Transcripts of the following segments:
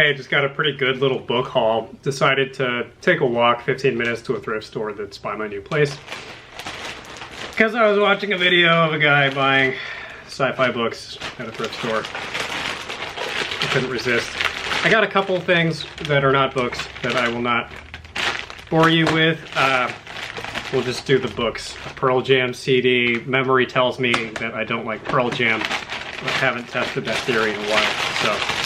Hey, just got a pretty good little book haul. Decided to take a walk 15 minutes to a thrift store that's by my new place. Because I was watching a video of a guy buying sci-fi books at a thrift store. I couldn't resist. I got a couple of things that are not books that I will not bore you with. We'll just do the books. A Pearl Jam CD. Memory tells me that I don't like Pearl Jam. I haven't tested that theory in a while, so.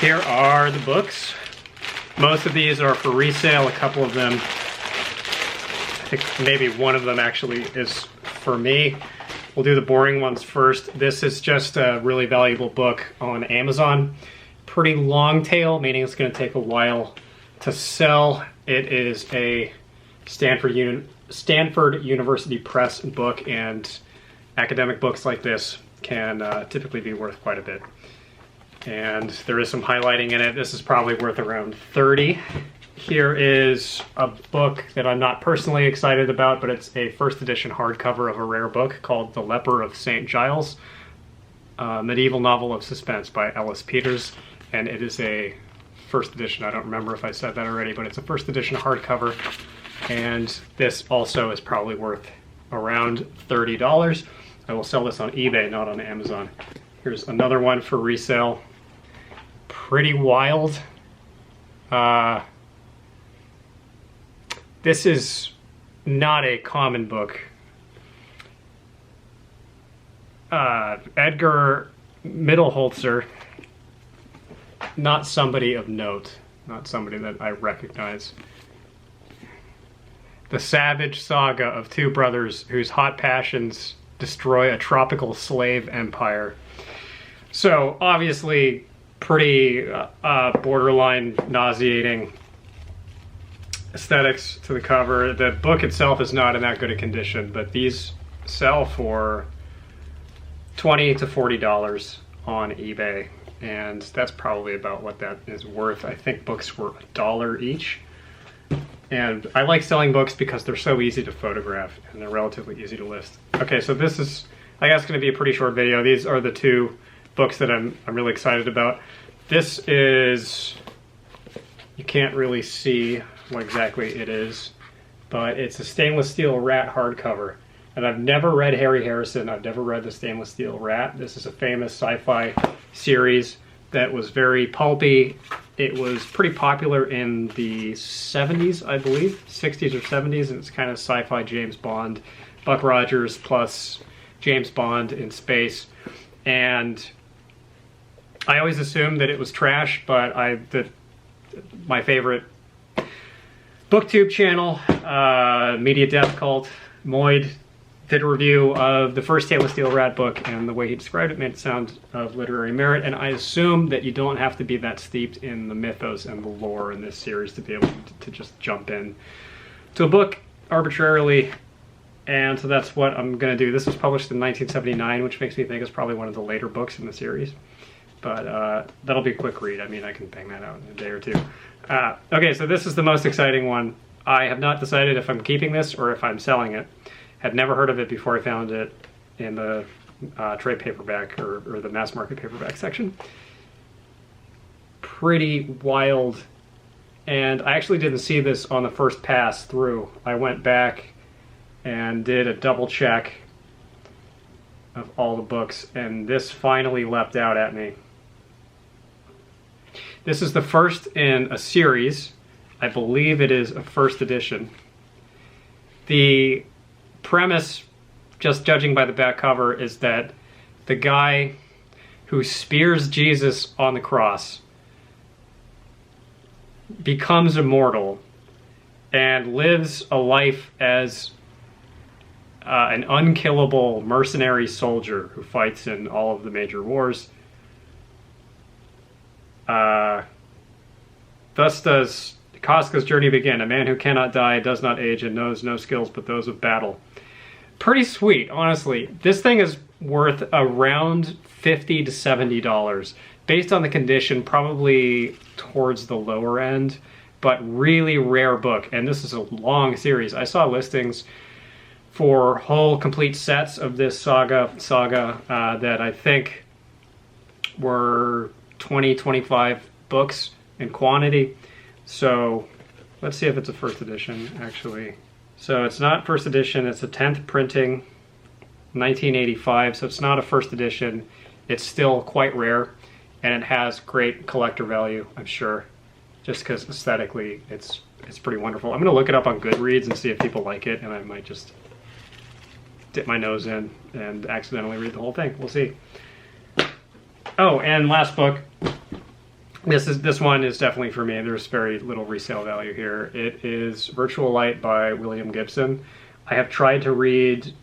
Here are the books. Most of these are for resale. A couple of them, I think maybe one of them actually is for me. We'll do the boring ones first. This is just a really valuable book on Amazon. Pretty long tail, meaning it's going to take a while to sell. It is a Stanford University Press book, and academic books like this can typically be worth quite a bit. And there is some highlighting in it. This is probably worth around 30. Here is a book that I'm not personally excited about, but it's a first edition hardcover of a rare book called The Leper of St. Giles, a medieval novel of suspense by Ellis Peters. And it is a first edition. I don't remember if I said that already, but it's a first edition hardcover. And this also is probably worth around $30. I will sell this on eBay, not on Amazon. Here's another one for resale. Pretty wild. This is not a common book. Edgar Mittelholzer, not somebody of note, not somebody that I recognize. The savage saga of two brothers whose hot passions destroy a tropical slave empire. So obviously pretty borderline nauseating aesthetics to the cover. The book itself is not in that good a condition, but these sell for $20 to $40 on eBay, and that's probably about what that is worth. I think books were $1 each. And I like selling books because they're so easy to photograph and they're relatively easy to list. Okay, so this is, I guess, going to be a pretty short video. These are the two books that I'm really excited about. This is, you can't really see what exactly it is, but it's a stainless steel rat hardcover. And I've never read Harry Harrison. I've never read the Stainless Steel Rat. This is a famous sci-fi series that was very pulpy. It was pretty popular in the 70s, I believe, 60s or 70s, and it's kind of sci-fi James Bond, Buck Rogers plus James Bond in space. And I always assumed that it was trash, but my favorite booktube channel, Media Death Cult, Moid, did a review of the first Stainless Steel Rat book, and the way he described it made it sound of literary merit, and I assume that you don't have to be that steeped in the mythos and the lore in this series to be able to just jump in to a book arbitrarily, and so that's what I'm going to do. This was published in 1979, which makes me think it's probably one of the later books in the series, but that'll be a quick read. I mean, I can bang that out in a day or two. Okay, so this is the most exciting one. I have not decided if I'm keeping this or if I'm selling it. Had never heard of it before I found it in the trade paperback or the mass market paperback section. Pretty wild. And I actually didn't see this on the first pass through. I went back and did a double check of all the books, and this finally leapt out at me. This is the first in a series. I believe it is a first edition. The premise, just judging by the back cover, is that the guy who spears Jesus on the cross becomes immortal and lives a life as an unkillable mercenary soldier who fights in all of the major wars. Thus does Casca's journey begin. A man who cannot die, does not age, and knows no skills but those of battle. Pretty sweet, honestly. This thing is worth around $50 to $70. Based on the condition, probably towards the lower end, but really rare book. And this is a long series. I saw listings for whole complete sets of this saga that I think were $20, $25 books in quantity. So let's see if it's a first edition, actually. So it's not first edition, it's a 10th printing, 1985, so it's not a first edition. It's still quite rare, and it has great collector value, I'm sure, just because aesthetically it's pretty wonderful. I'm gonna look it up on Goodreads and see if people like it, and I might just dip my nose in and accidentally read the whole thing. We'll see. Oh, and last book. This one is definitely for me. There's very little resale value here. It is Virtual Light by William Gibson. I have tried to read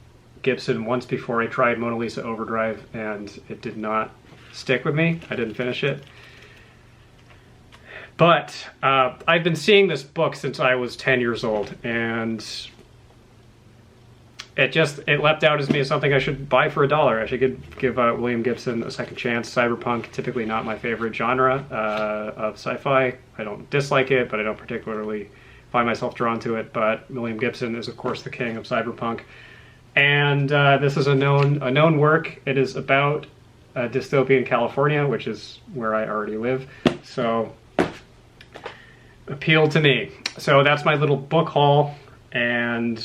Gibson once before. I tried Mona Lisa Overdrive and it did not stick with me. I didn't finish it. But I've been seeing this book since I was 10 years old, and it leapt out as me as something I should buy for $1. I should give William Gibson a second chance. Cyberpunk, typically not my favorite genre of sci-fi. I don't dislike it, but I don't particularly find myself drawn to it. But William Gibson is, of course, the king of cyberpunk. And this is a known work. It is about dystopian California, which is where I already live. So appealed to me. So that's my little book haul, and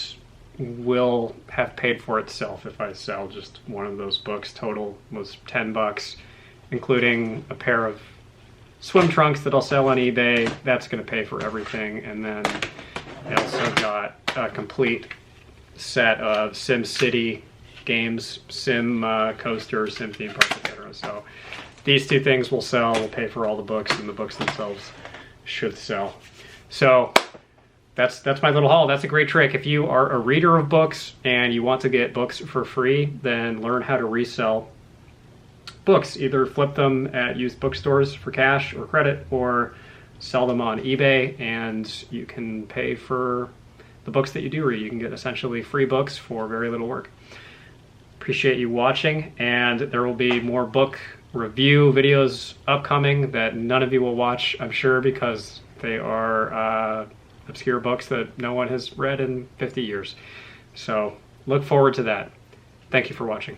will have paid for itself if I sell just one of those books. Total was $10, including a pair of swim trunks that I'll sell on eBay. That's going to pay for everything. And then I also got a complete set of SimCity games, Sim Coaster, Sim Theme Park, etc. So these two things will sell, will pay for all the books, and the books themselves should sell. So that's my little haul. That's a great trick. If you are a reader of books and you want to get books for free, then learn how to resell books. Either flip them at used bookstores for cash or credit, or sell them on eBay, and you can pay for the books that you do read. You can get essentially free books for very little work. Appreciate you watching, and there will be more book review videos upcoming that none of you will watch, I'm sure, because they are obscure books that no one has read in 50 years. So look forward to that. Thank you for watching.